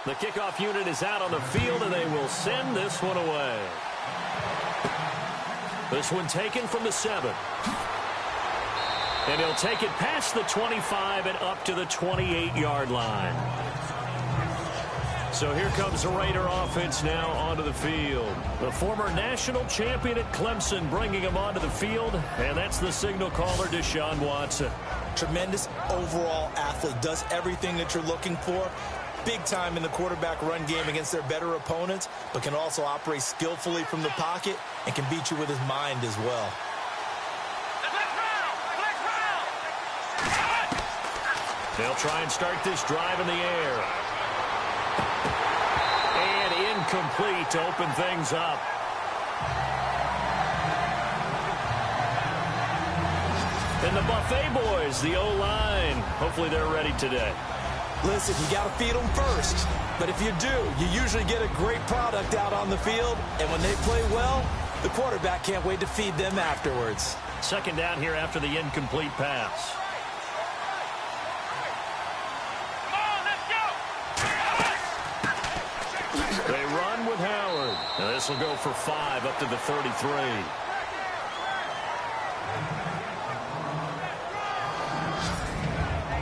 The kickoff unit is out on the field, and they will send this one away. This one taken from the 7. And he'll take it past the 25 and up to the 28-yard line. So here comes the Raider offense now onto the field. The former national champion at Clemson bringing him onto the field, and that's the signal caller, Deshaun Watson. Tremendous overall athlete, does everything that you're looking for. Big time in the quarterback run game against their better opponents, but can also operate skillfully from the pocket and can beat you with his mind as well. They'll try and start this drive in the air. And incomplete to open things up. And the Buffet boys, the O-line, hopefully they're ready today. Listen, you got to feed them first. But if you do, you usually get a great product out on the field. And when they play well, the quarterback can't wait to feed them afterwards. Second down here after the incomplete pass. They run with Howard. Now this will go for 5 up to the 33.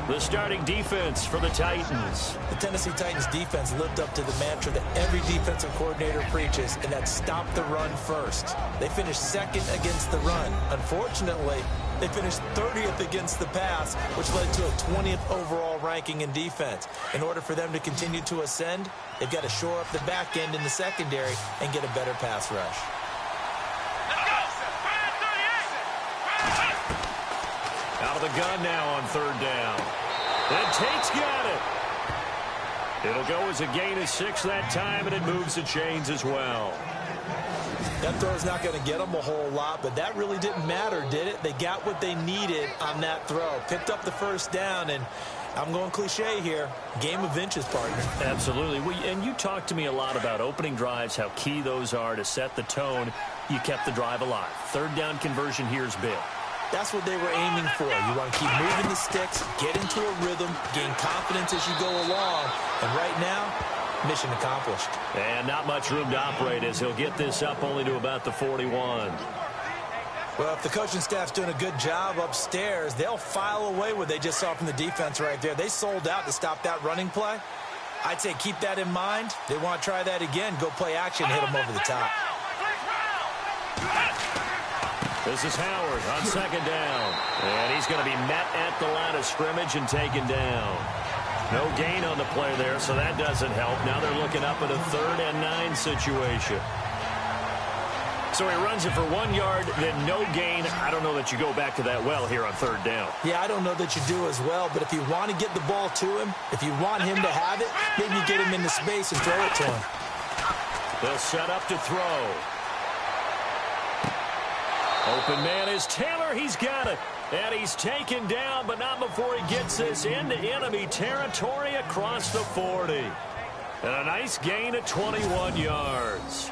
The starting defense for the Titans. The Tennessee Titans defense lived up to the mantra that every defensive coordinator preaches, and that's stop the run first. They finished second against the run. Unfortunately, they finished 30th against the pass, which led to a 20th overall ranking in defense. In order for them to continue to ascend, they've got to shore up the back end in the secondary and get a better pass rush. Out of the gun now on third down. And Tate's got it. It'll go as a gain of 6 that time, and it moves the chains as well. That throw's not going to get them a whole lot, but that really didn't matter, did it? They got what they needed on that throw. Picked up the first down, and I'm going cliche here. Game of inches, partner. Absolutely. And you talked to me a lot about opening drives, how key those are to set the tone. You kept the drive alive. Third down conversion here is big. That's what they were aiming for. You want to keep moving the sticks, get into a rhythm, gain confidence as you go along. And right now, mission accomplished. And not much room to operate as he'll get this up only to about the 41. Well, if the coaching staff's doing a good job upstairs, they'll file away what they just saw from the defense right there. They sold out to stop that running play. I'd say keep that in mind. They want to try that again. Go play action, hit them over the top. This is Howard on second down. And he's going to be met at the line of scrimmage and taken down. No gain on the play there, so that doesn't help. Now they're looking up at a 3rd and 9 situation. So he runs it for 1 yard, then no gain. I don't know that you go back to that well here on third down. Yeah, I don't know that you do as well, but if you want to get the ball to him, if you want him to have it, maybe you get him into space and throw it to him. They'll set up to throw. Open man is Taylor. He's got it. And he's taken down, but not before he gets this into enemy territory across the 40. And a nice gain of 21 yards.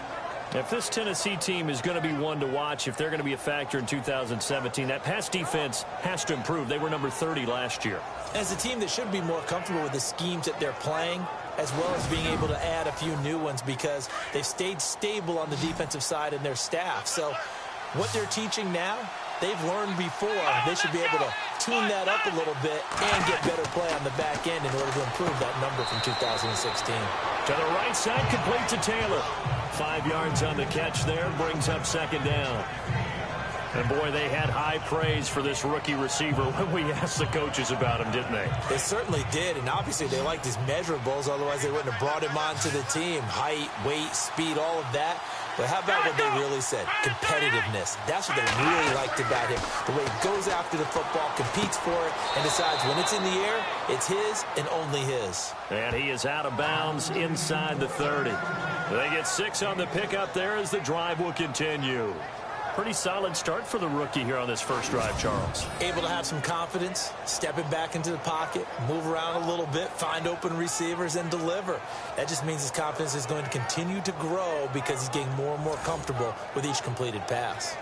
If this Tennessee team is going to be one to watch, if they're going to be a factor in 2017, that pass defense has to improve. They were number 30 last year. As a team that should be more comfortable with the schemes that they're playing, as well as being able to add a few new ones because they've stayed stable on the defensive side and their staff. So what they're teaching now, they've learned before. They should be able to tune that up a little bit and get better play on the back end in order to improve that number from 2016. To the right side, complete to Taylor. 5 yards on the catch there, brings up second down. And, boy, they had high praise for this rookie receiver when we asked the coaches about him, didn't they? They certainly did, and obviously they liked his measurables. Otherwise, they wouldn't have brought him onto the team. Height, weight, speed, all of that. But how about what they really said? Competitiveness. That's what they really liked about him. The way he goes after the football, competes for it, and decides when it's in the air, it's his and only his. And he is out of bounds inside the 30. They get 6 on the pickup there as the drive will continue. Pretty solid start for the rookie here on this first drive, Charles. Able to have some confidence, stepping back into the pocket, move around a little bit, find open receivers, and deliver. That just means his confidence is going to continue to grow because he's getting more and more comfortable with each completed pass.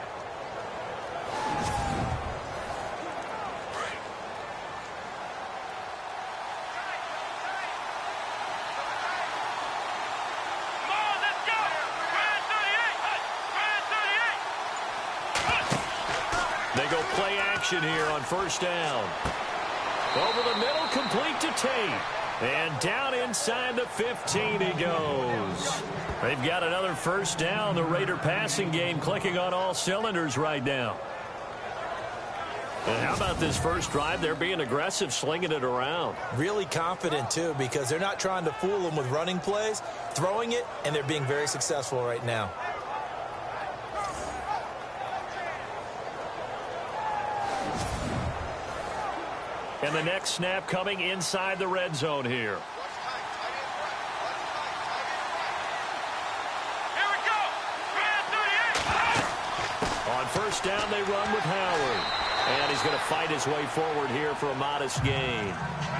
They go play action here on first down. Over the middle, complete to Tate. And down inside the 15 he goes. They've got another first down. The Raider passing game clicking on all cylinders right now. And how about this first drive? They're being aggressive, slinging it around. Really confident, too, because they're not trying to fool them with running plays, throwing it, and they're being very successful right now. And the next snap coming inside the red zone here. On first down, they run with Howard. And he's going to fight his way forward here for a modest gain.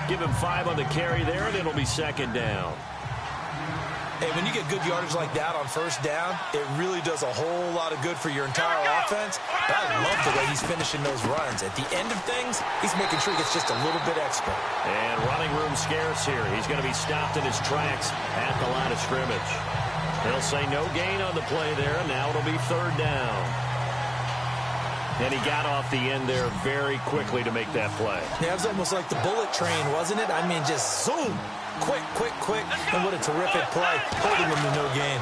Give him 5 on the carry there, and it'll be second down. Hey, when you get good yardage like that on first down, it really does a whole lot of good for your entire offense. But I love the way he's finishing those runs. At the end of things, he's making sure he gets just a little bit extra. And running room scarce here. He's going to be stopped in his tracks at the line of scrimmage. They'll say no gain on the play there, and now it'll be third down. And he got off the end there very quickly to make that play. Yeah, it was almost like the bullet train, wasn't it? I mean, just zoom. Quick, quick, quick. And what a terrific play, holding him to no gain.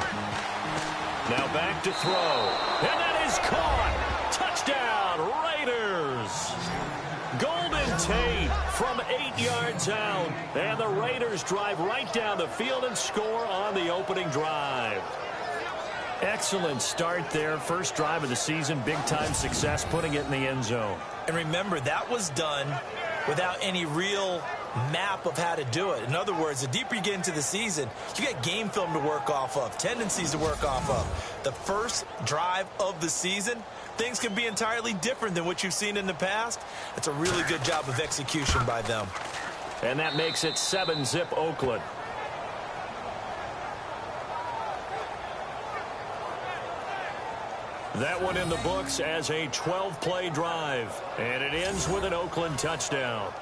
Now back to throw. And that is caught. Touchdown, Raiders. Golden Tate from 8 yards out. And the Raiders drive right down the field and score on the opening drive. Excellent start there. First drive of the season. Big-time success, putting it in the end zone. And remember, that was done without any real map of how to do it. In other words, the deeper you get into the season, you got game film to work off of, tendencies to work off of. The first drive of the season, things can be entirely different than what you've seen in the past. It's a really good job of execution by them. And that makes it 7-zip Oakland. That one in the books as a 12-play drive. And it ends with an Oakland touchdown.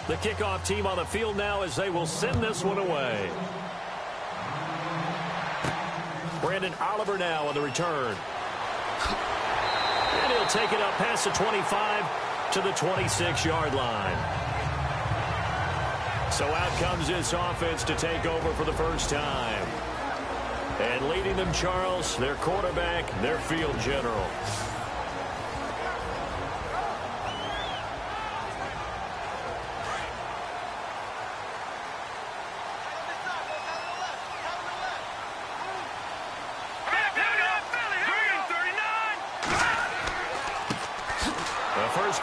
The kickoff team on the field now as they will send this one away. Brandon Oliver now on the return. And he'll take it up past the 25 to the 26-yard line. So out comes this offense to take over for the first time. And leading them, Charles, their quarterback, their field general.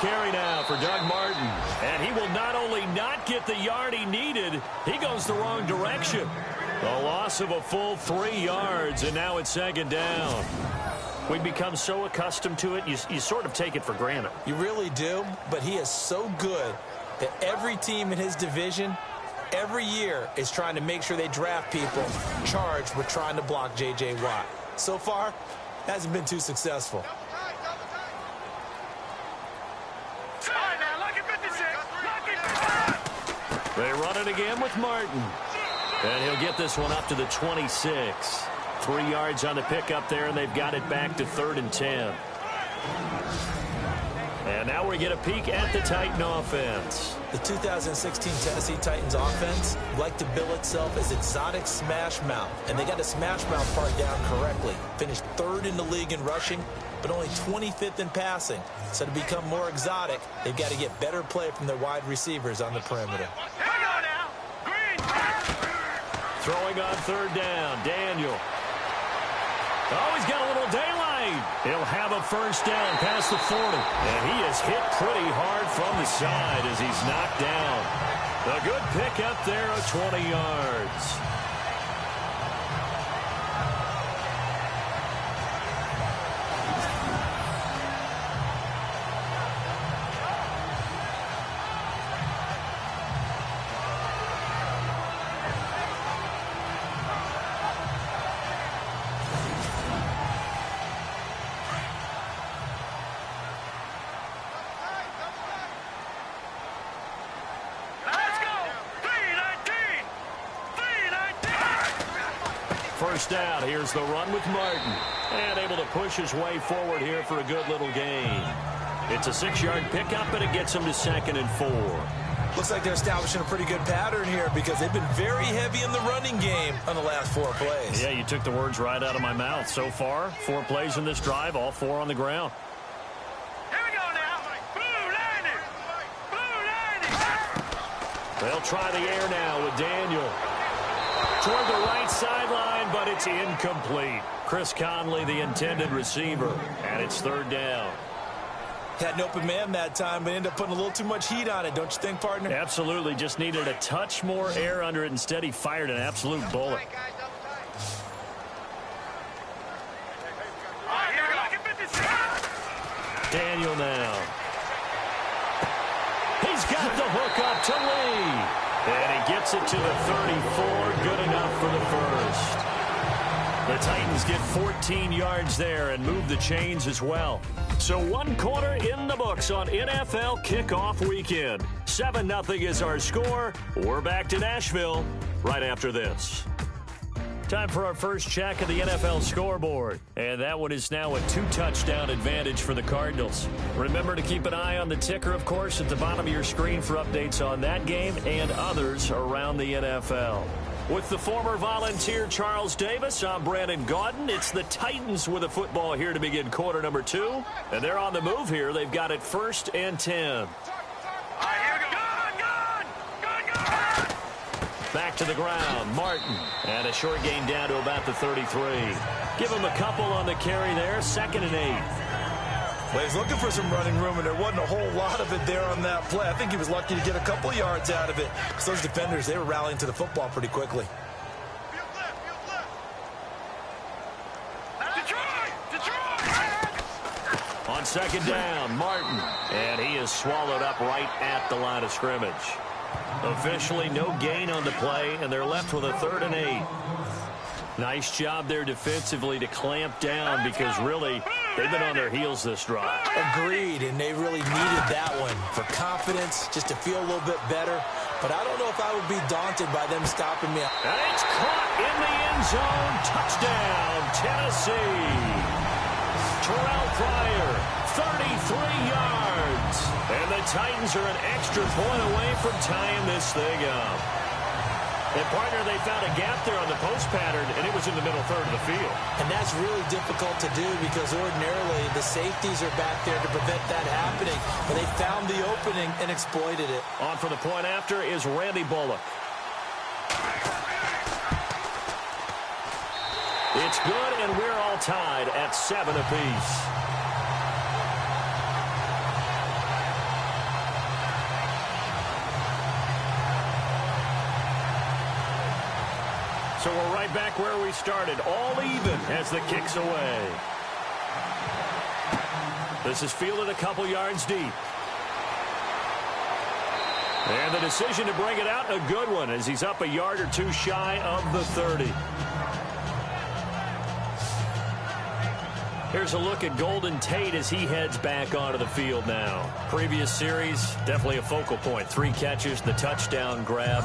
Carry now for Doug Martin. And he will not only not get the yard he needed, he goes the wrong direction. A loss of a full 3 yards, and now it's second down. We've become so accustomed to it, you sort of take it for granted. You really do, but he is so good that every team in his division, every year, is trying to make sure they draft people charged with trying to block J.J. Watt. So far, hasn't been too successful. They run it again with Martin. And he'll get this one up to the 26. 3 yards on the pickup there, and they've got it back to 3rd and 10. And now we get a peek at the Titan offense. The 2016 Tennessee Titans offense like to bill itself as exotic smash mouth. And they got the smash mouth part down correctly. Finished 3rd in the league in rushing, but only 25th in passing. So to become more exotic, they've got to get better play from their wide receivers on the perimeter. Throwing on 3rd down, Daniel. Oh, he's got a little daylight. He'll have a first down past the 40. And he is hit pretty hard from the side as he's knocked down. A good pick up there of 20 yards. first down. Here's the run with Martin. And able to push his way forward here for a good little gain. It's a 6-yard pickup, and it gets him to 2nd and 4. Looks like they're establishing a pretty good pattern here because they've been very heavy in the running game on the last 4 plays. Yeah, you took the words right out of my mouth. So far, 4 plays in this drive, all 4 on the ground. Here we go now. Blue landing. Blue landing. They'll try the air now with Daniel. Toward the right sideline, but it's incomplete. Chris Conley, the intended receiver, and it's 3rd down. Had an open man that time, but ended up putting a little too much heat on it, don't you think, partner? Absolutely. Just needed a touch more air under it. Instead, he fired an absolute bullet. Daniel now. He's got the hook up to Lee. And he gets it to the 34. Good enough for the first. The Titans get 14 yards there and move the chains as well. So 1 quarter in the books on NFL kickoff weekend. 7-0 is our score. We're back to Nashville right after this. Time for our first check of the NFL scoreboard. And that one is now a 2-touchdown advantage for the Cardinals. Remember to keep an eye on the ticker, of course, at the bottom of your screen for updates on that game and others around the NFL. With the former Volunteer Charles Davis, I'm Brandon Gaudin. It's the Titans with a football here to begin quarter number 2. And they're on the move here. They've got it 1st and 10. Back to the ground, Martin. And a short gain down to about the 33. Give him a couple on the carry there, 2nd and 8. Well, he's looking for some running room, and there wasn't a whole lot of it there on that play. I think he was lucky to get a couple yards out of it because those defenders, they were rallying to the football pretty quickly. On 2nd down, Martin. And he is swallowed up right at the line of scrimmage. Officially no gain on the play, and they're left with a 3rd and 8. Nice job there defensively to clamp down because really they've been on their heels this drive. Agreed, and they really needed that one for confidence, just to feel a little bit better. But I don't know if I would be daunted by them stopping me. And it's caught in the end zone. Touchdown, Tennessee. Terrell Pryor, 33 yards. And the Titans are an extra point away from tying this thing up. And, partner, they found a gap there on the post pattern, and it was in the middle 3rd of the field. And that's really difficult to do because ordinarily the safeties are back there to prevent that happening. But they found the opening and exploited it. On for the point after is Randy Bullock. It's good, and we're all tied at 7 apiece. So we're right back where we started, all even as the kick's away. This is fielded a couple yards deep. And the decision to bring it out, a good one, as he's up a yard or 2 shy of the 30. Here's a look at Golden Tate as he heads back onto the field now. Previous series, definitely a focal point. 3 catches, the touchdown grab.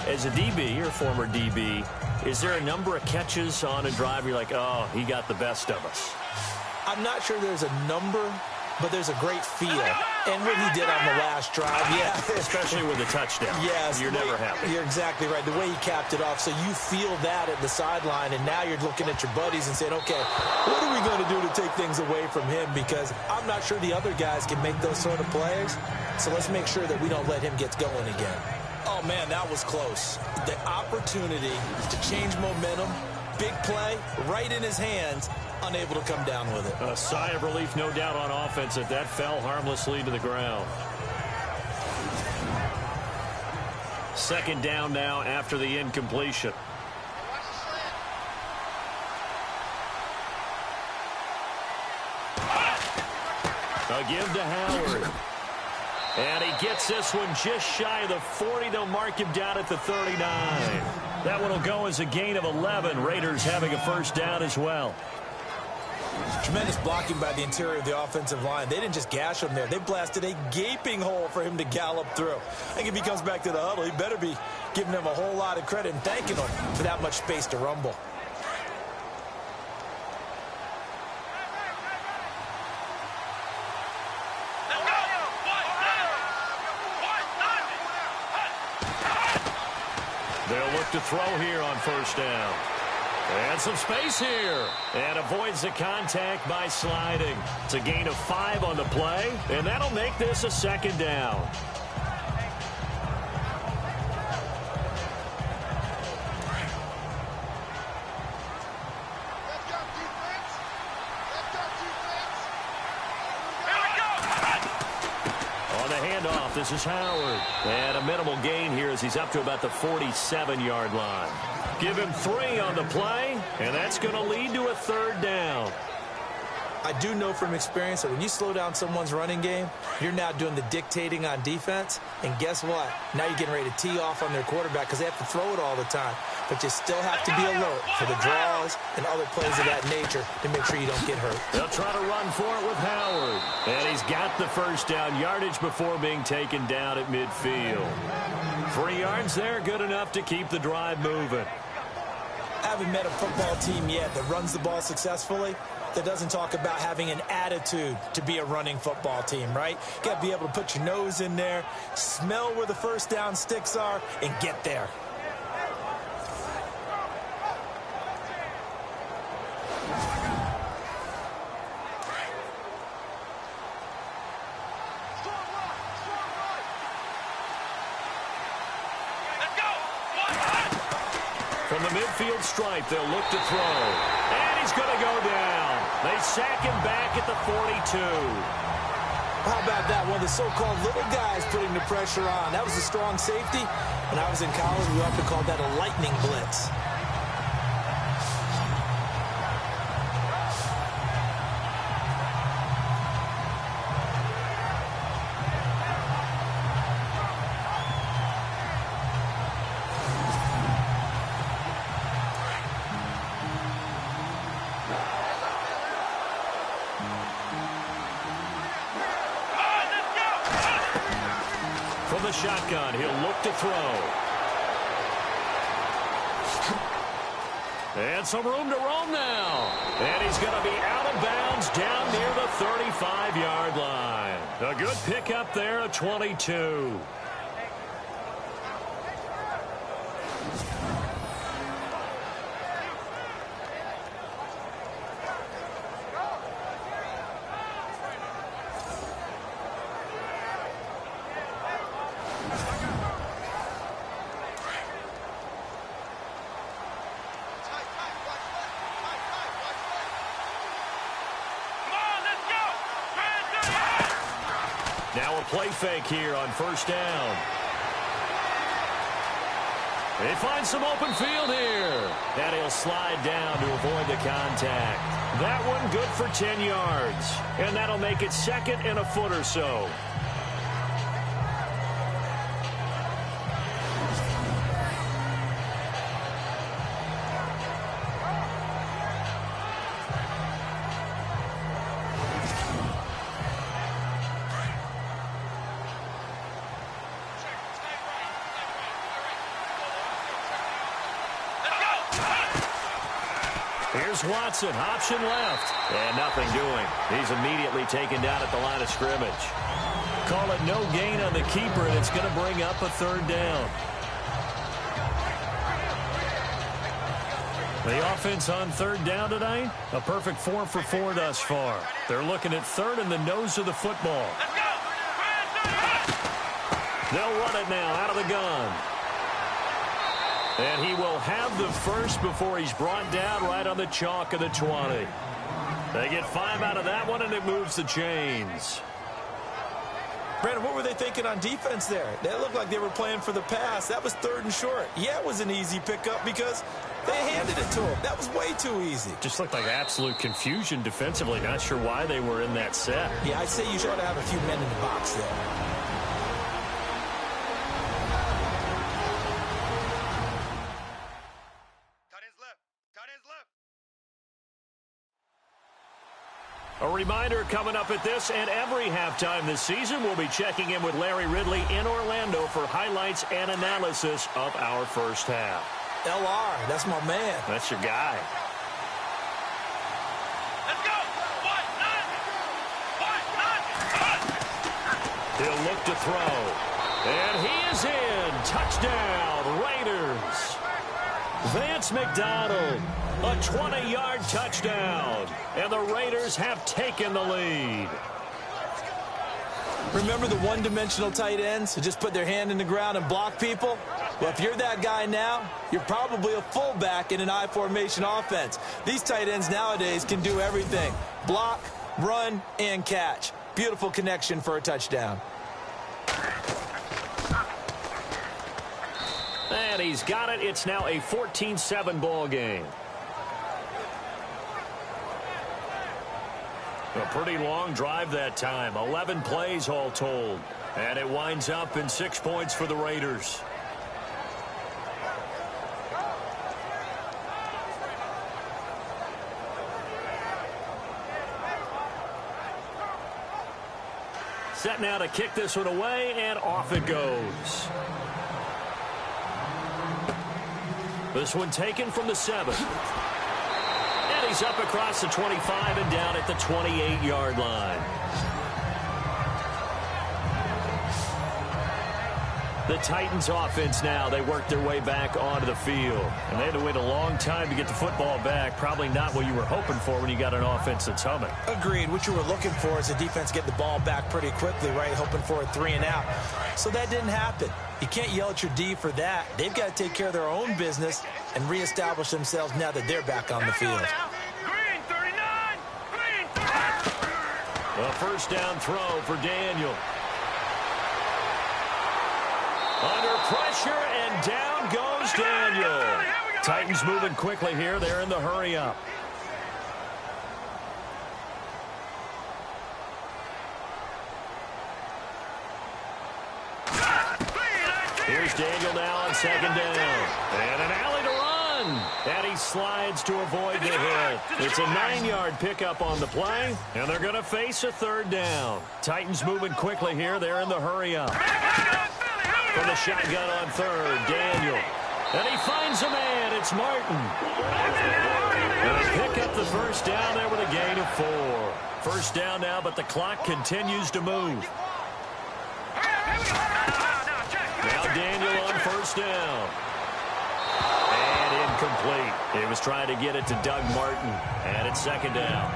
As a DB, or former DB, is there a number of catches on a drive you're like, oh, he got the best of us? I'm not sure there's a number, but there's a great feel. And what he did on the last drive, yeah. Especially with a touchdown. Yes. You're never happy. You're exactly right. The way he capped it off, so you feel that at the sideline, and now you're looking at your buddies and saying, okay, what are we going to do to take things away from him? Because I'm not sure the other guys can make those sort of plays, so let's make sure that we don't let him get going again. Oh, man, that was close. The opportunity to change momentum, big play, right in his hands, unable to come down with it. A sigh of relief, no doubt, on offense that fell harmlessly to the ground. 2nd down now after the incompletion. A give to Howard. And he gets this one just shy of the 40. They'll mark him down at the 39. That one will go as a gain of 11. Raiders having a first down as well. Tremendous blocking by the interior of the offensive line. They didn't just gash him there. They blasted a gaping hole for him to gallop through. I think if he comes back to the huddle, he better be giving them a whole lot of credit and thanking them for that much space to rumble. to throw here on first down. And some space here. And avoids the contact by sliding. It's a gain of 5 on the play, and that'll make this a second down. This is Howard. And a minimal gain here as he's up to about the 47-yard line. Give him 3 on the play, and that's going to lead to a third down. I do know from experience that when you slow down someone's running game, you're now doing the dictating on defense. And guess what? Now you're getting ready to tee off on their quarterback because they have to throw it all the time. But you still have to be alert for the draws and other plays of that nature to make sure you don't get hurt. They'll try to run for it with Howard. And he's got the first down yardage before being taken down at midfield. 3 yards there, good enough to keep the drive moving. I haven't met a football team yet that runs the ball successfully that doesn't talk about having an attitude to be a running football team, right? You got to be able to put your nose in there, smell where the first down sticks are, and get there. From the midfield stripe, they'll look to throw. And he's going to go down. They sack him back at the 42. How about that? One of the so-called little guys putting the pressure on. That was a strong safety. When I was in college, we often called that a lightning blitz. From the shotgun, he'll look to throw. And some room to roam now. And he's going to be out of bounds down near the 35-yard line. A good pickup there, a 22. Now a play fake here on first down. They find some open field here. And he'll slide down to avoid the contact. That one good for 10 yards. And that'll make it second and a foot or so. Here's Watson, option left, and nothing doing. He's immediately taken down at the line of scrimmage. Call it no gain on the keeper, and it's going to bring up a third down. The offense on third down tonight, a perfect 4 for 4 thus far. They're looking at third in the nose of the football. They'll run it now out of the gun. And he will have the first before he's brought down right on the chalk of the 20. They get 5 out of that one, and it moves the chains. Brandon, what were they thinking on defense there? They looked like they were playing for the pass. That was 3rd and short. Yeah, it was an easy pickup because they handed it to him. That was way too easy. Just looked like absolute confusion defensively. Not sure why they were in that set. Yeah, I'd say you should have a few men in the box there. A reminder coming up at this and every halftime this season, we'll be checking in with Larry Ridley in Orlando for highlights and analysis of our first half. LR, that's my man. That's your guy. Let's go! He'll look to throw. And he is in. Touchdown, Raiders. Vance McDonald, a 20-yard touchdown, and the Raiders have taken the lead. Remember the one-dimensional tight ends who just put their hand in the ground and block people? Well, if you're that guy now, you're probably a fullback in an I formation offense. These tight ends nowadays can do everything: block, run, and catch. Beautiful connection for a touchdown. And he's got it. It's now a 14-7 ball game. A pretty long drive that time. 11 plays all told. And it winds up in 6 points for the Raiders. Set now to kick this one away, and off it goes. This one taken from the 7. And he's up across the 25 and down at the 28-yard line. The Titans offense now, they work their way back onto the field. And they had to wait a long time to get the football back. Probably not what you were hoping for when you got an offense that's humming. Agreed. What you were looking for is the defense get the ball back pretty quickly, right? Hoping for a 3 and out. So that didn't happen. You can't yell at your D for that. They've got to take care of their own business and reestablish themselves now that they're back on the field. Green 39. Green 39. A first down throw for Daniel. Under pressure, and down goes Daniel. Titans moving quickly here. They're in the hurry-up. Here's Daniel now on second down. And an alley to run. And he slides to avoid the hit. It's a 9-yard pickup on the play, and they're going to face a third down. Titans moving quickly here. They're in the hurry-up. From the shotgun on third, Daniel. And he finds a man. It's Martin. And they pick up the first down there with a gain of 4. First down now, but the clock continues to move. Now Daniel on first down. And incomplete. He was trying to get it to Doug Martin. And it's second down.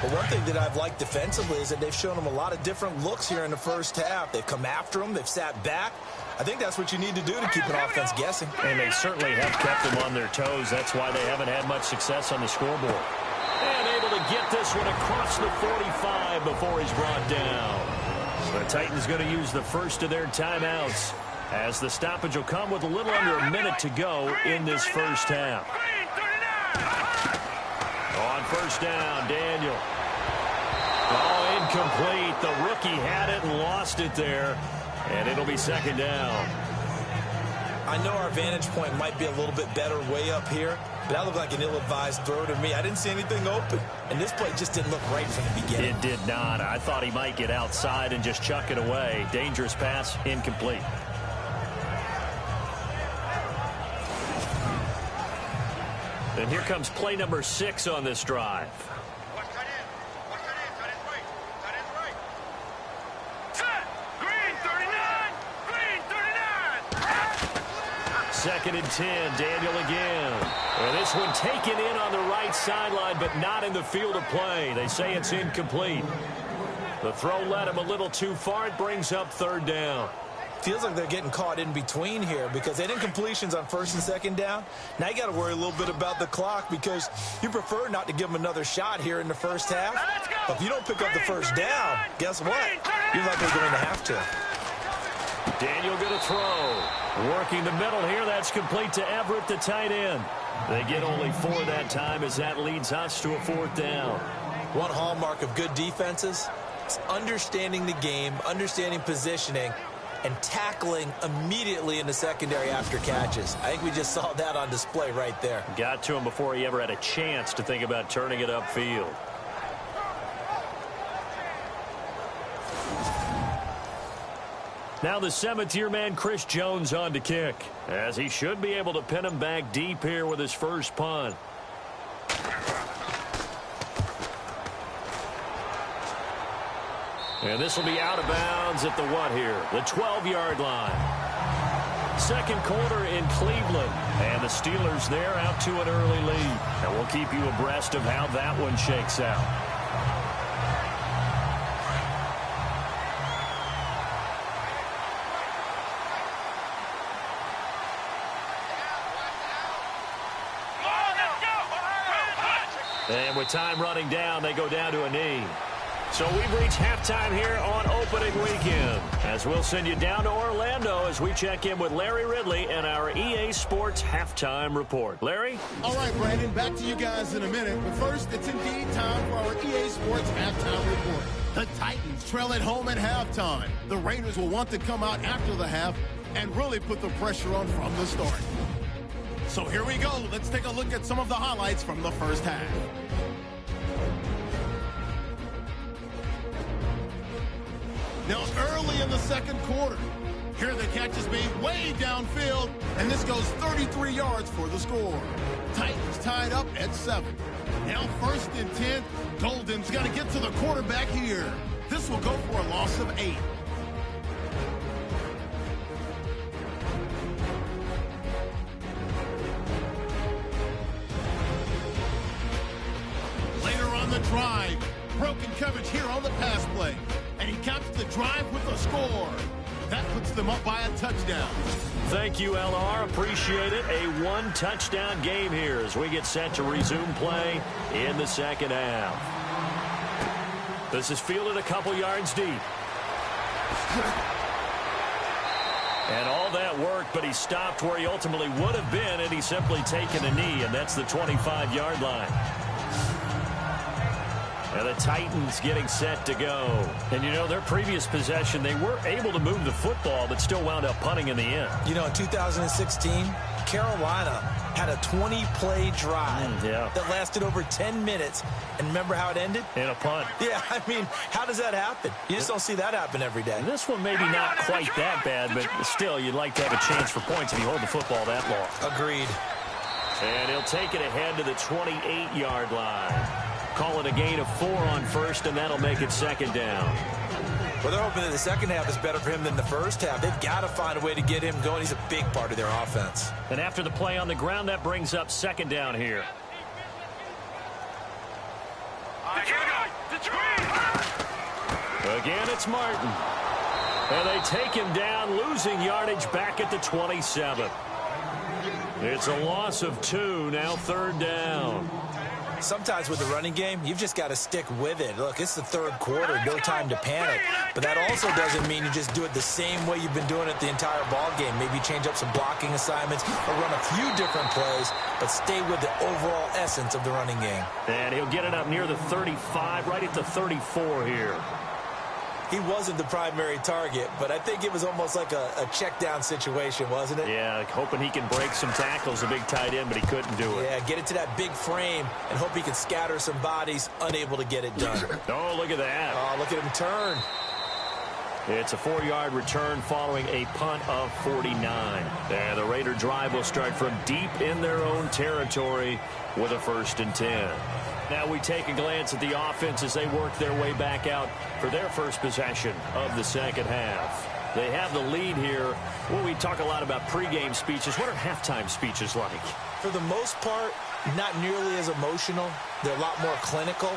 But one thing that I've liked defensively is that they've shown them a lot of different looks here in the first half. They've come after them. They've sat back. I think that's what you need to do to keep an offense guessing. And they certainly have kept them on their toes. That's why they haven't had much success on the scoreboard. And able to get this one across the 45 before he's brought down. The Titans going to use the first of their timeouts, as the stoppage will come with a little under a minute to go in this first half. On first down, Daniel. Oh, incomplete. The rookie had it and lost it there. And it'll be second down. I know our vantage point might be a little bit better way up here, but that looked like an ill-advised throw to me. I didn't see anything open, and this play just didn't look right from the beginning. It did not. I thought he might get outside and just chuck it away. Dangerous pass, incomplete. And here comes play number 6 on this drive. Second and 10, Daniel again. And this one taken in on the right sideline, but not in the field of play. They say it's incomplete. The throw led him a little too far. It brings up third down. Feels like they're getting caught in between here because they had incompletions on first and second down. Now you got to worry a little bit about the clock because you prefer not to give them another shot here in the first half. But if you don't pick up the first down, guess what? You're likely going to have to. Daniel going to throw. Working the middle here. That's complete to Everett, the tight end. They get only 4 that time as that leads us to a fourth down. One hallmark of good defenses is understanding the game, understanding positioning, and tackling immediately in the secondary after catches. I think we just saw that on display right there. Got to him before he ever had a chance to think about turning it upfield. Now the Cemeteer man, Chris Jones, on to kick, as he should be able to pin him back deep here with his first punt. And this will be out of bounds at the what here? The 12-yard line. Second quarter in Cleveland. And the Steelers there out to an early lead. And we'll keep you abreast of how that one shakes out. And with time running down, they go down to a knee. So we've reached halftime here on opening weekend, as we'll send you down to Orlando as we check in with Larry Ridley and our EA Sports Halftime Report. Larry? All right, Brandon, back to you guys in a minute. But first, it's indeed time for our EA Sports Halftime Report. The Titans trail at home at halftime. The Raiders will want to come out after the half and really put the pressure on from the start. So here we go. Let's take a look at some of the highlights from the first half. Now, early in the second quarter, here the catch is made way downfield, and this goes 33 yards for the score. Titans tied up at 7. Now 1st and 10. Golden's got to get to the quarterback here. This will go for a loss of 8. Later on the drive, broken coverage here on the pass play. And he caps the drive with a score. That puts them up by a touchdown. Thank you, LR. Appreciate it. A one-touchdown game here as we get set to resume play in the second half. This is fielded a couple yards deep. And all that worked, but he stopped where he ultimately would have been had he simply taken a knee, and that's the 25-yard line. And the Titans getting set to go. And, you know, their previous possession, they were able to move the football, but still wound up punting in the end. You know, in 2016, Carolina had a 20-play drive that lasted over 10 minutes. And remember how it ended? In a punt. Yeah, I mean, how does that happen? You just don't see that happen every day. And this one maybe not quite that bad, but still, you'd like to have a chance for points if you hold the football that long. Agreed. And he'll take it ahead to the 28-yard line. Call it a gain of 4 on first, and that'll make it second down. Well, they're hoping that the second half is better for him than the first half. They've got to find a way to get him going. He's a big part of their offense. And after the play on the ground, that brings up second down here. Again, it's Martin. And they take him down, losing yardage back at the 27. It's a loss of 2, now third down. Sometimes with the running game, you've just got to stick with it. Look, it's the third quarter, no time to panic. But that also doesn't mean you just do it the same way you've been doing it the entire ball game. Maybe change up some blocking assignments or run a few different plays, but stay with the overall essence of the running game. And he'll get it up near the 35, right at the 34 here. He wasn't the primary target, but I think it was almost like a check-down situation, wasn't it? Yeah, hoping he can break some tackles, a big tight end, but he couldn't do it. Yeah, get it to that big frame and hope he can scatter some bodies, unable to get it done. Oh, look at that. Oh, look at him turn. It's a 4-yard return following a punt of 49. And the Raider drive will start from deep in their own territory with a 1st and 10. Now we take a glance at the offense as they work their way back out for their first possession of the second half. They have the lead here. Well, we talk a lot about pregame speeches. What are halftime speeches like? For the most part, not nearly as emotional. They're a lot more clinical.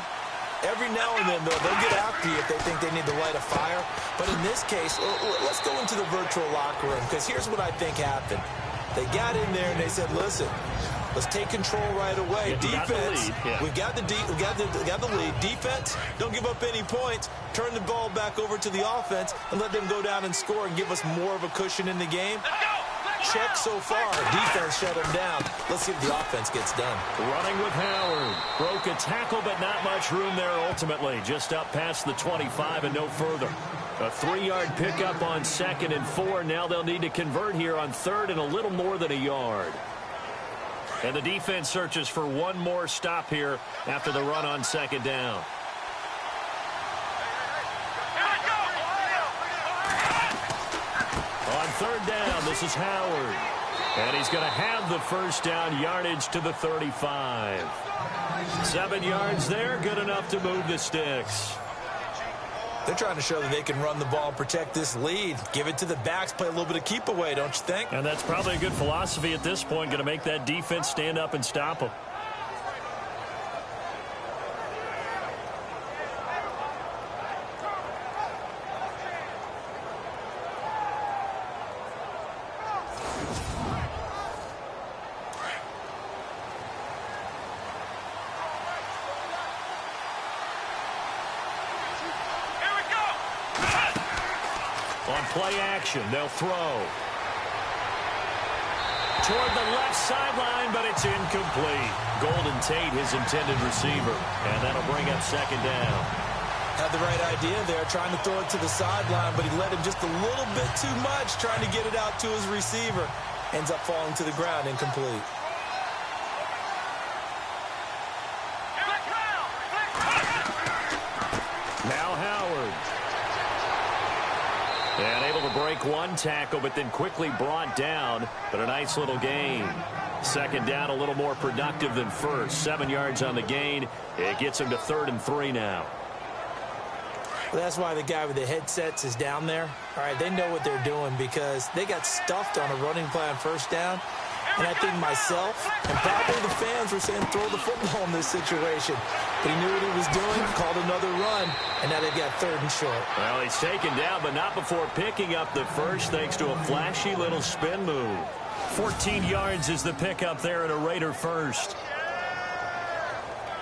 Every now and then, though, they'll get after you if they think they need to light a fire. But in this case, let's go into the virtual locker room, because here's what I think happened. They got in there and they said, listen, let's take control right away. Defense, we've got the lead. Defense, don't give up any points. Turn the ball back over to the offense and let them go down and score and give us more of a cushion in the game. Check so far. Defense shut him down. Let's see if the offense gets done. Running with Howard. Broke a tackle, but not much room there ultimately. Just up past the 25 and no further. A 3-yard pickup on 2nd and 4. Now they'll need to convert here on 3rd and a little more than a yard. And the defense searches for one more stop here after the run on 2nd down. On 3rd down, this is Howard. And he's going to have the first down, yardage to the 35. 7 yards there, good enough to move the sticks. They're trying to show that they can run the ball and protect this lead. Give it to the backs, play a little bit of keep away, don't you think? And that's probably a good philosophy at this point, going to make that defense stand up and stop them. On play action, they'll throw. Toward the left sideline, but it's incomplete. Golden Tate, his intended receiver. And that'll bring up second down. Had the right idea there, trying to throw it to the sideline, but he let him just a little bit too much, trying to get it out to his receiver. Ends up falling to the ground, incomplete. Now Howard. And able to break one tackle, but then quickly brought down. But a nice little gain. Second down, a little more productive than first. 7 yards on the gain. It gets him to 3rd and 3 now. Well, that's why the guy with the headsets is down there. All right, they know what they're doing because they got stuffed on a running play on first down. And I think myself and probably the fans were saying throw the football in this situation. But he knew what he was doing, called another run, and now they've got 3rd and short. Well, he's taken down, but not before picking up the first thanks to a flashy little spin move. 14 yards is the pickup there at a Raider first.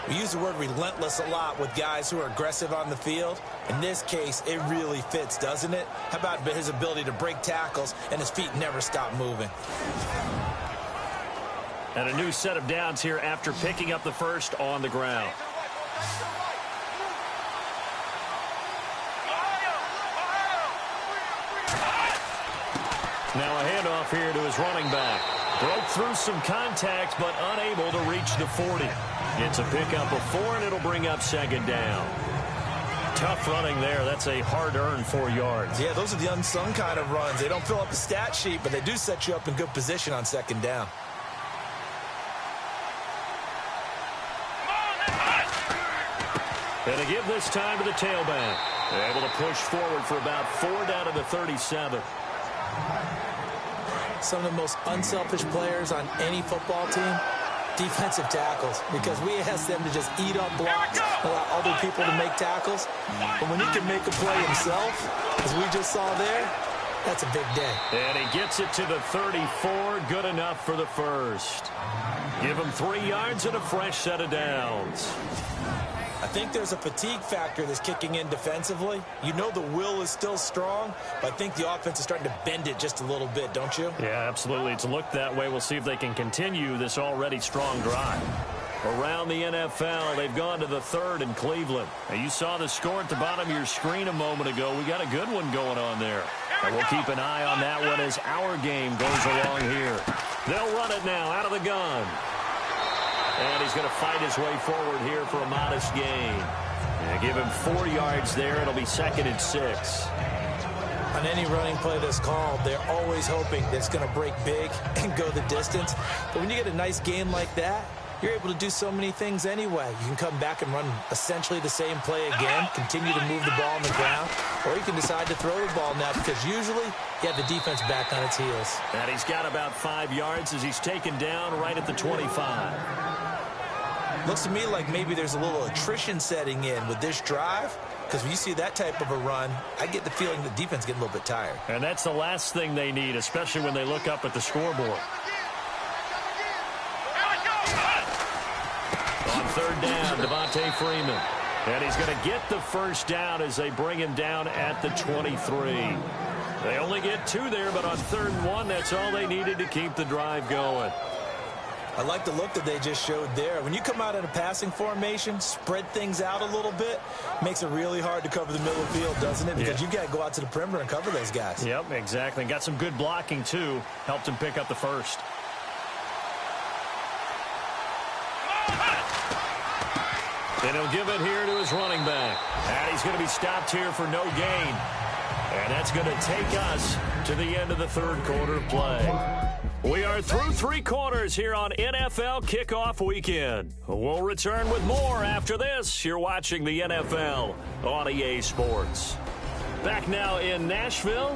We use the word relentless a lot with guys who are aggressive on the field. In this case, it really fits, doesn't it? How about his ability to break tackles and his feet never stop moving? And a new set of downs here after picking up the first on the ground. Now a handoff here to his running back. Broke through some contact, but unable to reach the 40. It's a pickup of 4, and it'll bring up second down. Tough running there. That's a hard-earned 4 yards. Yeah, those are the unsung kind of runs. They don't fill up the stat sheet, but they do set you up in good position on second down. And to give this time to the tailback. They're able to push forward for about 4 down to the 37. Some of the most unselfish players on any football team, defensive tackles, because we ask them to just eat up blocks, allow other people to make tackles. But when he can make a play himself, as we just saw there, that's a big day. And he gets it to the 34. Good enough for the first. Give him 3 yards and a fresh set of downs. I think there's a fatigue factor that's kicking in defensively. You know the will is still strong, but I think the offense is starting to bend it just a little bit, don't you? Yeah, absolutely. It's looked that way. We'll see if they can continue this already strong drive. Around the NFL, they've gone to the 3rd in Cleveland. Now, you saw the score at the bottom of your screen a moment ago. We got a good one going on there. And we'll keep an eye on that one as our game goes along here. They'll run it now out of the gun. And he's going to fight his way forward here for a modest gain. And give him 4 yards there. It'll be 2nd and 6. On any running play that's called, they're always hoping that it's going to break big and go the distance. But when you get a nice gain like that, you're able to do so many things anyway. You can come back and run essentially the same play again, continue to move the ball on the ground, or you can decide to throw the ball now because usually you have the defense back on its heels. And he's got about 5 yards as he's taken down right at the 25. Looks to me like maybe there's a little attrition setting in with this drive, because when you see that type of a run, I get the feeling the defense getting a little bit tired. And that's the last thing they need, especially when they look up at the scoreboard. On 3rd down, Devontae Freeman. And he's going to get the first down as they bring him down at the 23. They only get 2 there, but on 3rd and 1, that's all they needed to keep the drive going. I like the look that they just showed there. When you come out in a passing formation, spread things out a little bit, makes it really hard to cover the middle of the field, doesn't it? Because you've got to go out to the perimeter and cover those guys. Yep, exactly. Got some good blocking, too. Helped him pick up the first. And he'll give it here to his running back. And he's going to be stopped here for no gain. And that's going to take us to the end of the 3rd quarter of play. We are through 3 quarters here on NFL Kickoff Weekend. We'll return with more after this. You're watching the NFL on EA Sports. Back now in Nashville.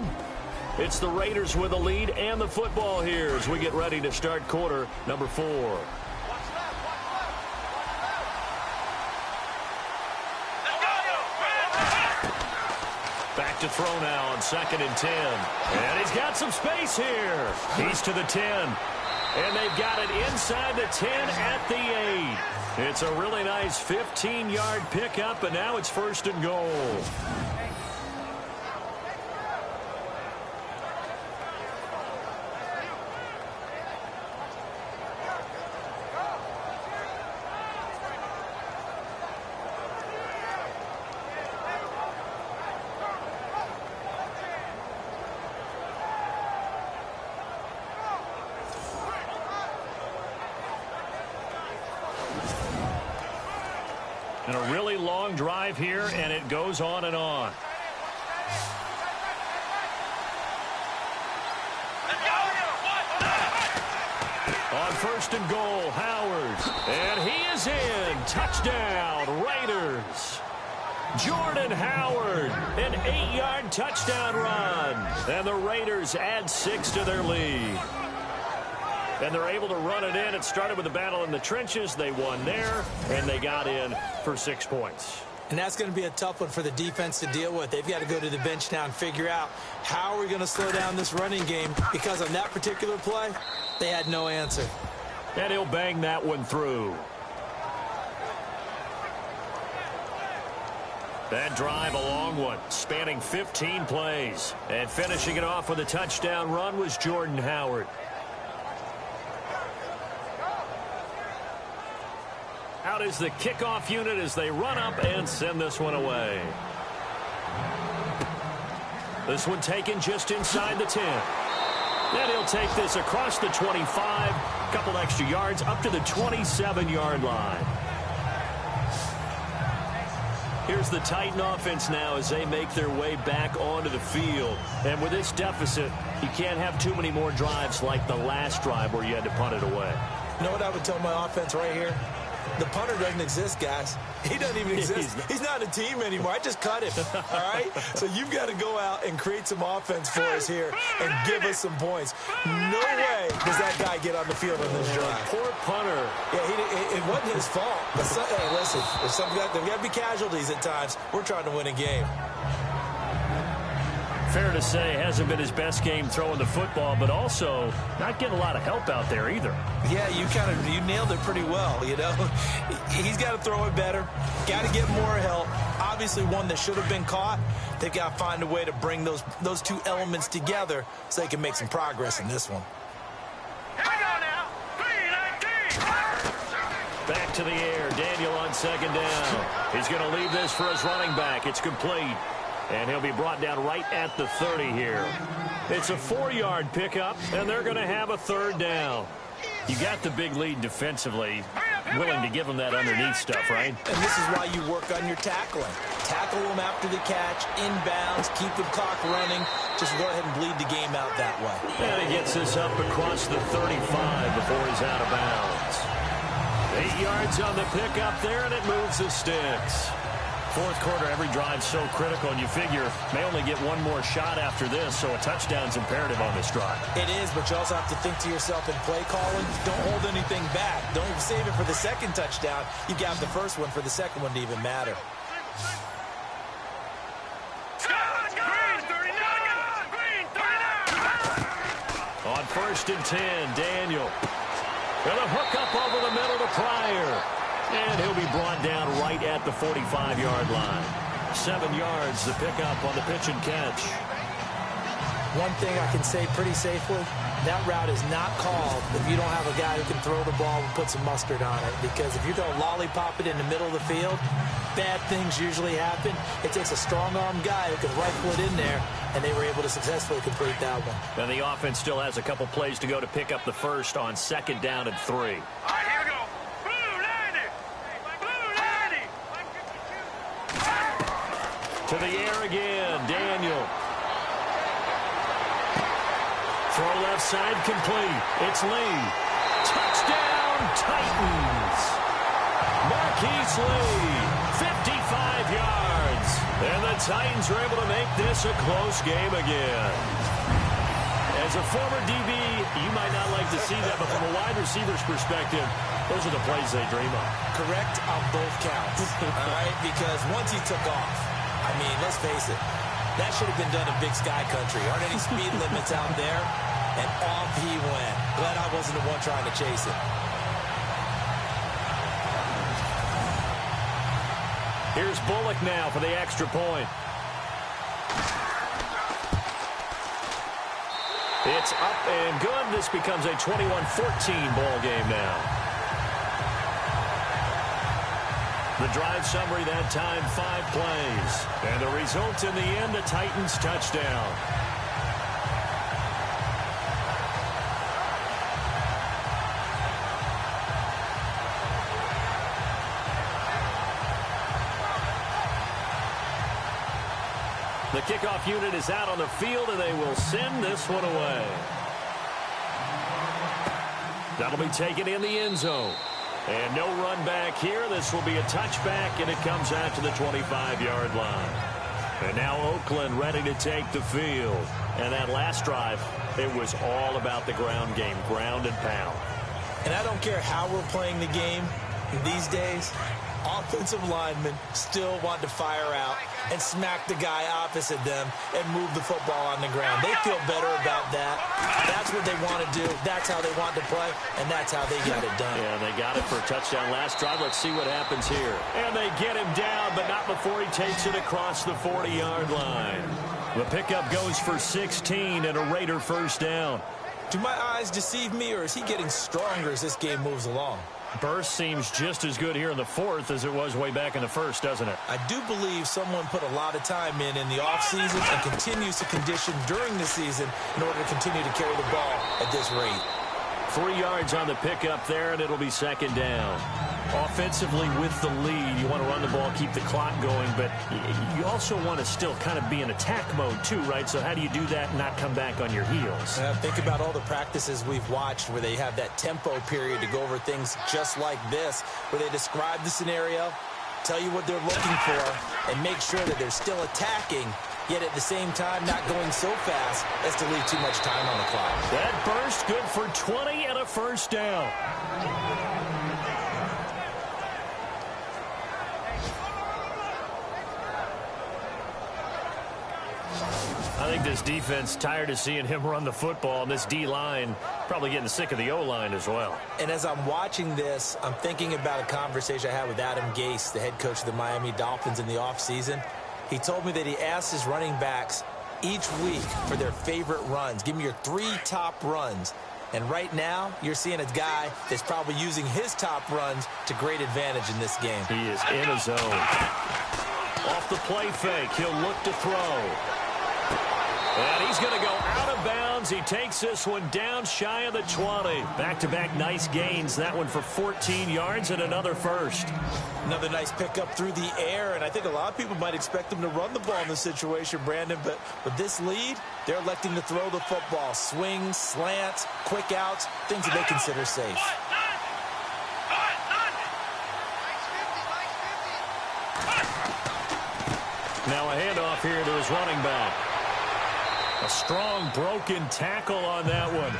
It's the Raiders with a lead and the football here as we get ready to start quarter number 4. Back to throw now on 2nd and 10. And he's got some space here. He's to the 10. And they've got it inside the 10 at the 8. It's a really nice 15-yard pickup, and now it's 1st and goal. And a really long drive here, and it goes on and on. On 1st and goal, Howard. And he is in. Touchdown, Raiders. Jordan Howard, an 8-yard touchdown run. And the Raiders add 6 to their lead. And they're able to run it in. It started with a battle in the trenches. They won there, and they got in for 6 points. And that's going to be a tough one for the defense to deal with. They've got to go to the bench now and figure out how are we going to slow down this running game, because on that particular play, they had no answer. And he'll bang that one through. That drive, a long one, spanning 15 plays. And finishing it off with a touchdown run was Jordan Howard. Out is the kickoff unit as they run up and send this one away. This one taken just inside the 10. And he'll take this across the 25, a couple extra yards up to the 27-yard line. Here's the Titan offense now as they make their way back onto the field. And with this deficit, you can't have too many more drives like the last drive where you had to punt it away. You know what I would tell my offense right here? The punter doesn't exist, guys. He doesn't even exist. He's not a team anymore. I just cut him, all right? So you've got to go out and create some offense for us here and give us some points. No way does that guy get on the field on this drive. Poor punter. Yeah, it wasn't his fault. But hey, listen, there's got to be casualties at times. We're trying to win a game. Fair to say, hasn't been his best game throwing the football, but also not getting a lot of help out there either. Yeah, you nailed it pretty well, you know. He's got to throw it better, got to get more help. Obviously one that should have been caught. They've got to find a way to bring those two elements together so they can make some progress in this one. Here we go now. 3-19. Back to the air. Daniel on 2nd down. He's going to leave this for his running back. It's complete. And he'll be brought down right at the 30 here. It's a 4-yard pickup, and they're going to have a 3rd down. You got the big lead defensively, willing to give them that underneath stuff, right? And this is why you work on your tackling. Tackle them after the catch, inbounds, keep the clock running. Just go ahead and bleed the game out that way. And he gets this up across the 35 before he's out of bounds. 8 yards on the pickup there, and it moves the sticks. 4th quarter, every drive's so critical, and you figure may only get one more shot after this, so a touchdown's imperative on this drive. It is, but you also have to think to yourself in play calling, don't hold anything back. Don't save it for the 2nd touchdown. You got the 1st one for the 2nd one to even matter. On 1st and 10, Daniel. And a hook up over the middle to Pryor. And he'll be brought down right at the 45-yard line. 7 yards, the pickup on the pitch and catch. One thing I can say pretty safely, that route is not called if you don't have a guy who can throw the ball and put some mustard on it. Because if you're going to lollipop it in the middle of the field, bad things usually happen. It takes a strong-arm guy who can rifle it in there, and they were able to successfully complete that one. And the offense still has a couple plays to go to pick up the 1st on 2nd down and 3. All right, here we go. Blue 90. Blue 90. To the air again, Daniel. Throw left side complete. It's Lee. Touchdown, Titans. Marquise Lee, 55 yards. And the Titans are able to make this a close game again. As a former DB, you might not like to see that, but from a wide receiver's perspective, those are the plays they dream of. Correct on both counts, all right? Because once he took off, I mean, let's face it, that should have been done in Big Sky Country. Aren't any speed limits out there? And off he went. Glad I wasn't the one trying to chase it. Here's Bullock now for the extra point. It's up and good. This becomes a 21-14 ball game now. The drive summary that time, 5 plays. And the result in the end, a Titans touchdown. The kickoff unit is out on the field, and they will send this one away. That'll be taken in the end zone. And no run back here. This will be a touchback, and it comes out to the 25-yard line. And now Oakland ready to take the field. And that last drive, it was all about the ground game, ground and pound. And I don't care how we're playing the game these days, offensive linemen still want to fire out and smack the guy opposite them and move the football on the ground. They feel better about that. That's what they want to do. That's how they want to play, and that's how they got it done. Yeah, they got it for a touchdown last drive. Let's see what happens here. And they get him down, but not before he takes it across the 40-yard line. The pickup goes for 16 and a Raider first down. Do my eyes deceive me, or is he getting stronger as this game moves along? Burst seems just as good here in the fourth as it was way back in the first, doesn't it? I do believe someone put a lot of time in the offseason and continues to condition during the season in order to continue to carry the ball at this rate. 3 yards on the pickup there, and it'll be second down. Offensively with the lead, you want to run the ball, keep the clock going, but you also want to still kind of be in attack mode too, right? So how do you do that and not come back on your heels? Think about all the practices we've watched where they have that tempo period to go over things just like this, where they describe the scenario, tell you what they're looking for, and make sure that they're still attacking, yet at the same time not going so fast as to leave too much time on the clock. That burst good for 20 and a first down. I think this defense tired of seeing him run the football, and this D-line probably getting sick of the O-line as well. And as I'm watching this, I'm thinking about a conversation I had with Adam Gase, the head coach of the Miami Dolphins in the offseason. He told me that he asked his running backs each week for their favorite runs. Give me your 3 top runs. And right now, you're seeing a guy that's probably using his top runs to great advantage in this game. He is in a zone. Off the play fake, he'll look to throw. And he's going to go out of bounds. He takes this one down shy of the 20. Back-to-back nice gains. That one for 14 yards and another first. Another nice pickup through the air, and I think a lot of people might expect him to run the ball in this situation, Brandon, but with this lead, they're electing to throw the football. Swings, slants, quick outs, things that they consider safe. Now a handoff here to his running back. A strong broken tackle on that one.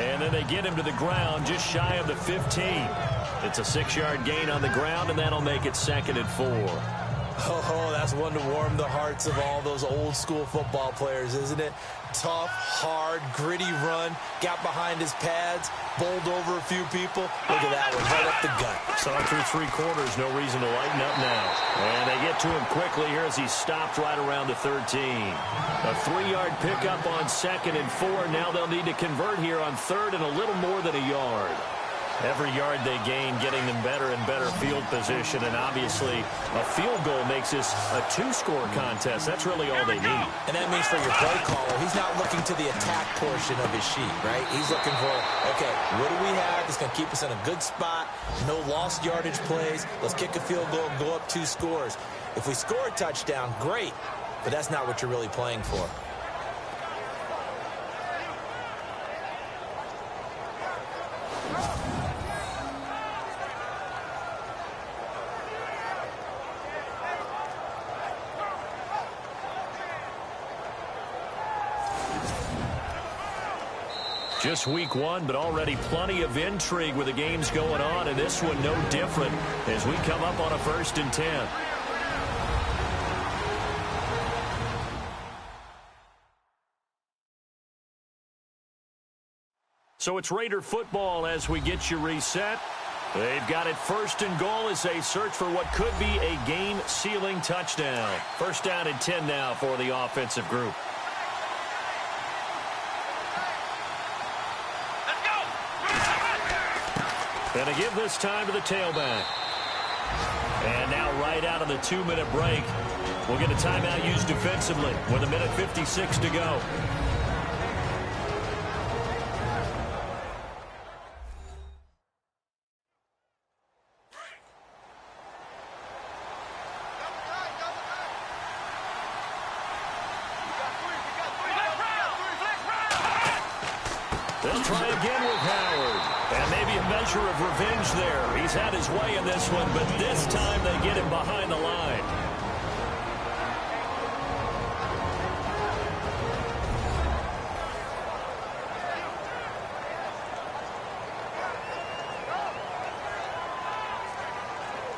And then they get him to the ground just shy of the 15. It's a 6-yard gain on the ground, and that'll make it 2nd and 4. Oh, that's one to warm the hearts of all those old-school football players, isn't it? Tough, hard, gritty run, got behind his pads, bowled over a few people. Look at that one, right up the gut. Saw it through 3 quarters, no reason to lighten up now. And they get to him quickly here as he stopped right around the 13. A 3-yard pickup on 2nd and 4. Now they'll need to convert here on 3rd and a little more than a yard. Every yard they gain, getting them better and better field position, and obviously a field goal makes this a 2-score contest. That's really all they need. And that means for your play caller, he's not looking to the attack portion of his sheet, right? He's looking for, okay, what do we have that's going to keep us in a good spot, no lost yardage plays, let's kick a field goal and go up 2 scores. If we score a touchdown, great, but that's not what you're really playing for. Just week 1, but already plenty of intrigue with the games going on, and this one no different as we come up on a 1st and 10. So it's Raider football as we get you reset. They've got it 1st and goal as they search for what could be a game-sealing touchdown. 1st down and 10 now for the offensive group. And they give this time to the tailback. And now right out of the 2-minute break, we'll get a timeout used defensively with 1:56 to go. They'll try again with Howard. And maybe a measure of revenge there. He's had his way in this one, but this time they get him behind the line.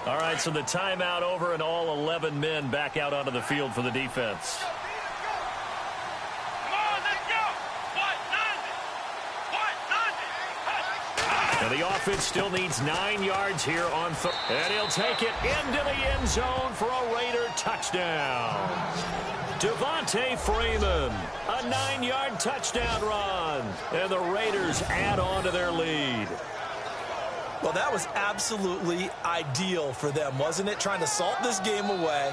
All right, so the timeout over and all 11 men back out onto the field for the defense. And the offense still needs 9 yards here on third. And he'll take it into the end zone for a Raider touchdown. Devontae Freeman, a 9-yard touchdown run. And the Raiders add on to their lead. Well, that was absolutely ideal for them, wasn't it? Trying to salt this game away.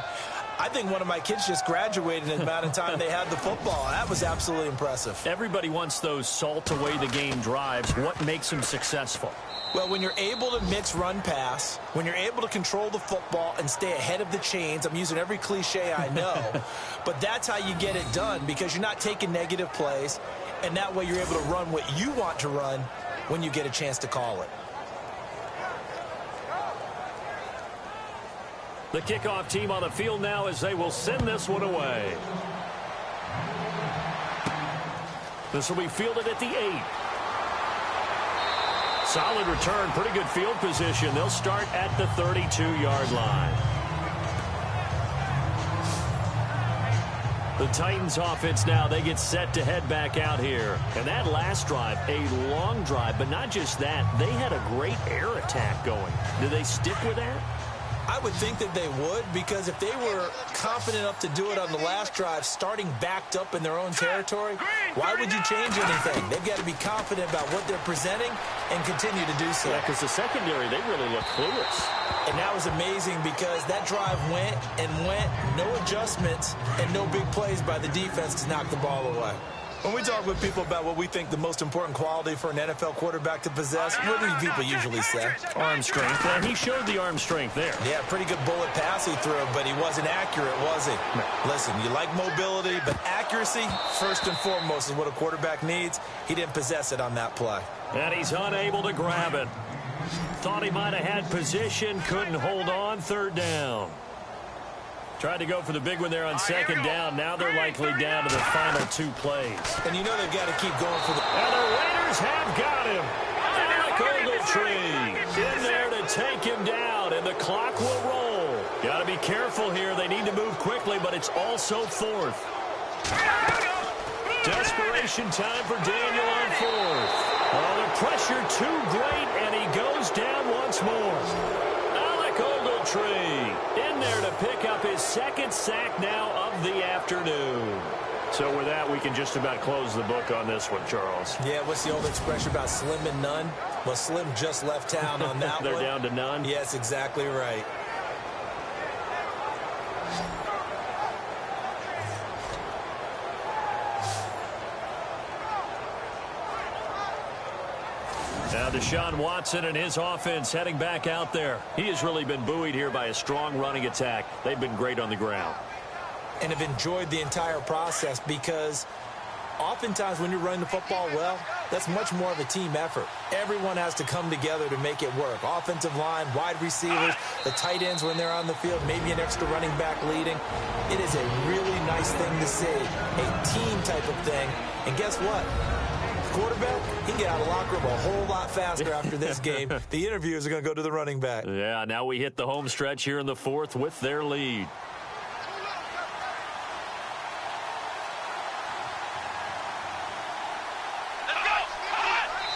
I think one of my kids just graduated in the amount of time they had the football. That was absolutely impressive. Everybody wants those salt-away-the-game drives. What makes them successful? Well, when you're able to mix run-pass, when you're able to control the football and stay ahead of the chains, I'm using every cliche I know, but that's how you get it done because you're not taking negative plays, and that way you're able to run what you want to run when you get a chance to call it. The kickoff team on the field now as they will send this one away. This will be fielded at the 8. Solid return, pretty good field position. They'll start at the 32-yard line. The Titans offense now, they get set to head back out here. And that last drive, a long drive, but not just that. They had a great air attack going. Do they stick with that? I would think that they would, because if they were confident enough to do it on the last drive, starting backed up in their own territory, why would you change anything? They've got to be confident about what they're presenting and continue to do so. Yeah, because the secondary, they really look clueless. And that was amazing because that drive went and went, no adjustments, and no big plays by the defense to knock the ball away. When we talk with people about what we think the most important quality for an NFL quarterback to possess, what do people usually say? Arm strength. And he showed the arm strength there. Yeah, pretty good bullet pass he threw, but he wasn't accurate, was he? No. Listen, you like mobility, but accuracy, first and foremost, is what a quarterback needs. He didn't possess it on that play. And he's unable to grab it. Thought he might have had position, couldn't hold on, 3rd down. Tried to go for the big one there on 2nd down. Now they're likely down to the final 2 plays. And you know they've got to keep going for the... And the Raiders have got him. Alec Ogletree in there to take him down, and the clock will roll. Got to be careful here. They need to move quickly, but it's also 4th. Desperation time for Daniel on 4th. Oh, the pressure too great, and he goes down once more. Alec Ogletree in there to pick up his 2nd sack now of the afternoon. So with that, we can just about close the book on this one, Charles. Yeah, what's the old expression about slim and none? Well, Slim just left town on that They're one. down to none? Yes, exactly right. Now Deshaun Watson and his offense heading back out there. He has really been buoyed here by a strong running attack. They've been great on the ground. And have enjoyed the entire process because oftentimes when you're running the football well, that's much more of a team effort. Everyone has to come together to make it work. Offensive line, wide receivers, the tight ends when they're on the field, maybe an extra running back leading. It is a really nice thing to see, a team type of thing. And guess what? quarterback, he can get out of the locker room a whole lot faster after this game. The interviews are going to go to the running back. Yeah, now we hit the home stretch here in the fourth with their lead.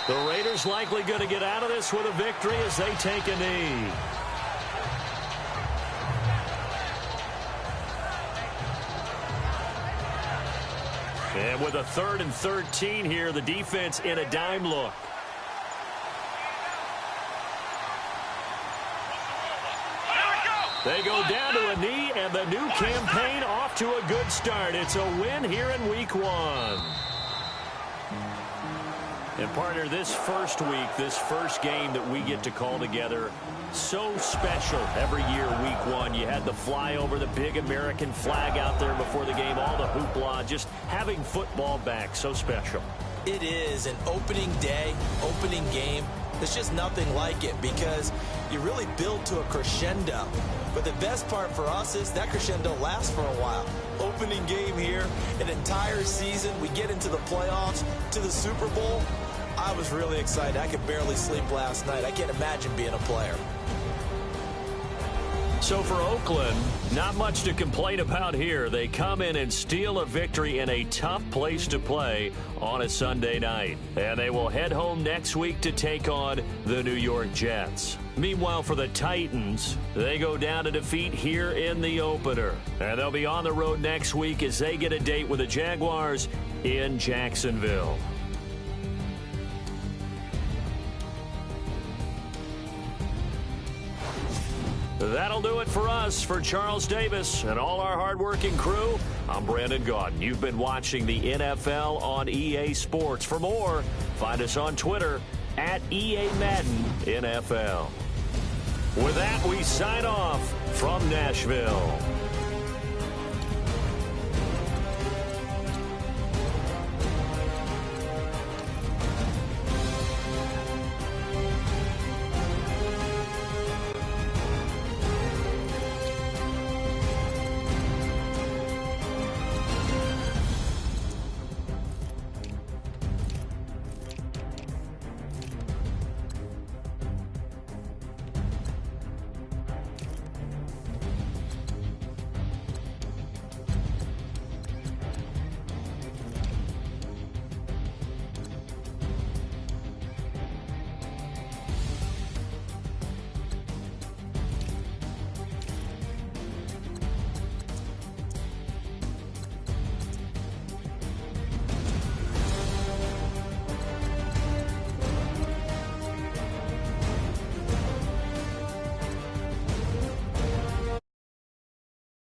The Raiders likely going to get out of this with a victory as they take a knee. And with a 3rd and 13 here, the defense in a dime look. They go down to a knee, and the new campaign off to a good start. It's a win here in week 1. And, partner, this first week, this first game that we get to call together, so special every year, week 1. You had the flyover, the big American flag out there before the game, all the hoopla, just having football back, so special. It is an opening day, opening game. There's just nothing like it because you really build to a crescendo. But the best part for us is that crescendo lasts for a while. Opening game here, an entire season, we get into the playoffs, to the Super Bowl. I was really excited. I could barely sleep last night. I can't imagine being a player. So for Oakland, not much to complain about here. They come in and steal a victory in a tough place to play on a Sunday night. And they will head home next week to take on the New York Jets. Meanwhile, for the Titans, they go down to defeat here in the opener. And they'll be on the road next week as they get a date with the Jaguars in Jacksonville. That'll do it for us. For Charles Davis and all our hardworking crew, I'm Brandon Gaudin. You've been watching the NFL on EA Sports. For more, find us on Twitter at EA Madden NFL. With that, we sign off from Nashville.